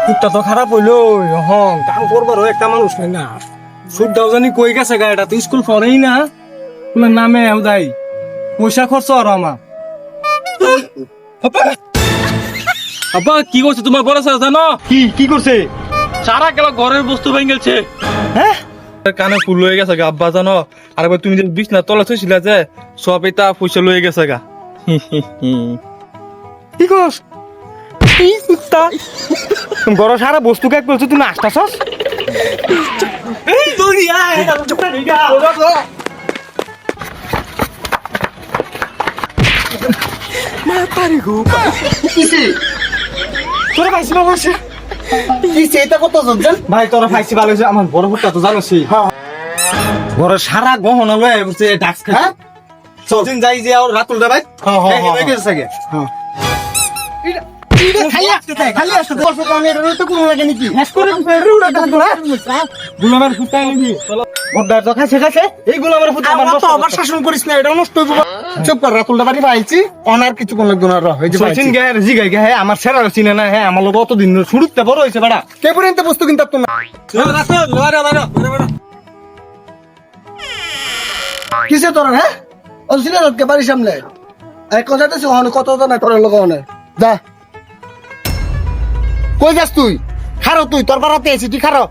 কুত্তা তো খারাপ হইলো হং কাম করবারও একটা মানুষ নাই না সুদ দাও জানি কই গেছে গাড়িটা তো স্কুল পড়েই না তোমার নামে দাই পয়সা খরচ আর আমার আব্বা কি করছে তোমার বড় স্যার জানো কি কি করছে সারা গেল ঘরের বস্তু ভেঙে গেছে। হ্যাঁ কানে ফুল হয়ে গেছে গা আব্বা জানো। আর একবার তুমি যে বিছনা তলা থইছিলা যে সব এটা পয়সা লয়ে গেছে গা। কি করছ এই কুত্তা বড় সারা বস্তু কাক বলছো তুমি আসতাছস এই দৌড়ি আয় মা পারি গো কিসে তোরা পাইছি ভালো আছে কিসে এটা কত জানছেন ভাই তোরা পাইছি ভালো আছে আমার বড় কুত্তা তো জানোস বড় সারা গহনা লয়ে বসে ডাক্স খায় হ্যাঁ চলছেন যাই যে আর রাতুল দা ভাই হ্যাঁ, হ্যাঁ, হয়ে গেছে গে খালি আসতে বর্ষ কারণে এটা তো কোনো লাগে নাকি গুলামের কুত্তা নিবি বড়দার তো খাইছে খাইছে এই গুলামের কুত্তা আমার আমার তো আবার শাসন করিস না এটা নষ্ট হইব চুপ কর রাতুলটা বাড়ি পাইছি অনার কিছু কোন লাগতো না হয়ে যাবে সচিন গে জি গাই গে হ্যাঁ আমার সেরা চিনে না হ্যাঁ আমার লোক অতদিন শুরুতে বড় হইছে বড়া কে পর্যন্ত বস্তু কিনতে পারতো না কিসে তোর হ্যাঁ ও সিনে কে বাড়ি সামনে এক কথা তো ওখানে কত না তোর লোক ওখানে যা কই যাস তুই খারো তুই তোর বাড়াতে আছিস তুই খারো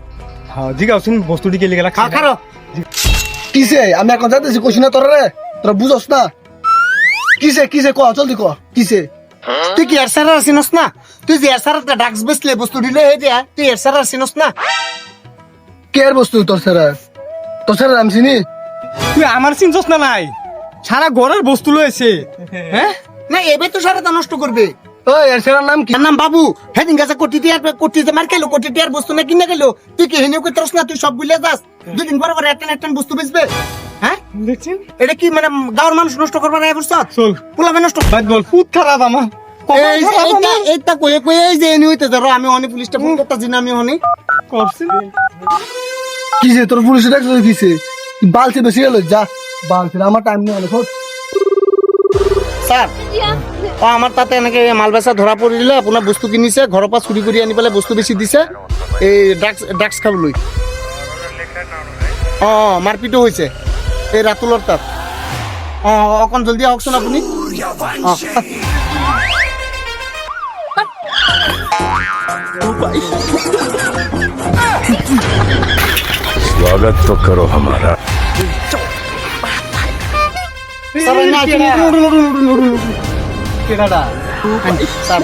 হ্যাঁ জি গাউছিন বস্তুটি গেলে গেলা খা খারো কিসে আমি এখন যাইতেছি কইছি না তোর রে তোরা বুঝস না কিসে কিসে ক জলদি ক কিসে তুই কি এর সারা চিনস না তুই যে এর সারা ডাক্স বেসলে বস্তু দিলে হে দিয়া তুই এর সারা চিনস না কে এর বস্তু তোর সারা আমি চিনি তুই আমার চিনছস না নাই সারা ঘরের বস্তু লয়েছে হ্যাঁ না এবে তো সারাটা নষ্ট করবে ওই এর সারার নাম কি এর নাম বাবু হেদিন গাছে কোটিতে মার খেলো কোটি টিয়ার বস্তু না কিনে গেলো তুই কি হেনিও কইতরস না তুই সব ভুলে যাস দুদিন পর পর একটা বস্তু বেচবে হ্যাঁ দেখছেন এটা কি মানে গাঁর মানুষ নষ্ট করবার আয় বসছ চল পোলাবে নষ্ট ভাই বল খুব খারাপ আমার এই যে এইটা কয়ে কয়ে এই যে এনি হইতে ধরো আমি অনেক পুলিশটা ফোন করতেছি না আমি অনেক করছিস কিসে তোর পুলিশে দেখছো কিসে বালতি বেশি গেল যা বালতি আমার টাইম নেই অনেক স্যার ও আমার তাতে এনেকে মাল বেচা ধরা পড়ি দিলে আপোনাৰ বস্তু কিনিছে ঘৰৰ পৰা চুৰি কৰি আনি পেলাই বস্তু বেছি দিছে এই ড্ৰাগছ খাবলৈ মাৰপিটো হৈছে এই ৰাতুলৰ তাত অকণ জলদি আহকচোন আপুনি स्वागत तो करो हमारा কেডাডা স্যার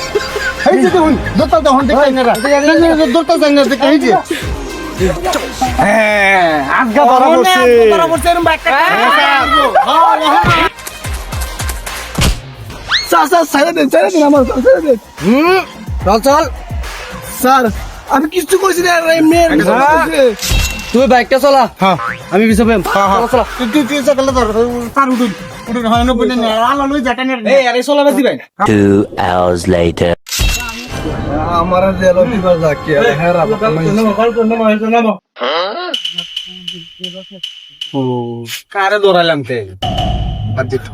এই যে দেখুন দত্তা দেখুন দেখতে না দত্তা যাই না দেখতে এই যে হ্যাঁ আজগা ধরা পড়ছে ধরা পড়ছে এরকম একটা স্যার ছেড়ে দিন আমার ছেড়ে দিন চল স্যার আমি কিছু কইছি না মেয়ের তুই বাইকটা চলা হ্যাঁ আমি পিছাবে চলো তুই সকালে ধর স্যার উঠুন উঠুন হয় না বলে না আলো লই যাটা না এই আরে চলা বেশি ভাই 2 hours later. আমার জেলো দিবার যাকে হ্যাঁ কারে দৌড়াইলাম তে বাদ দিত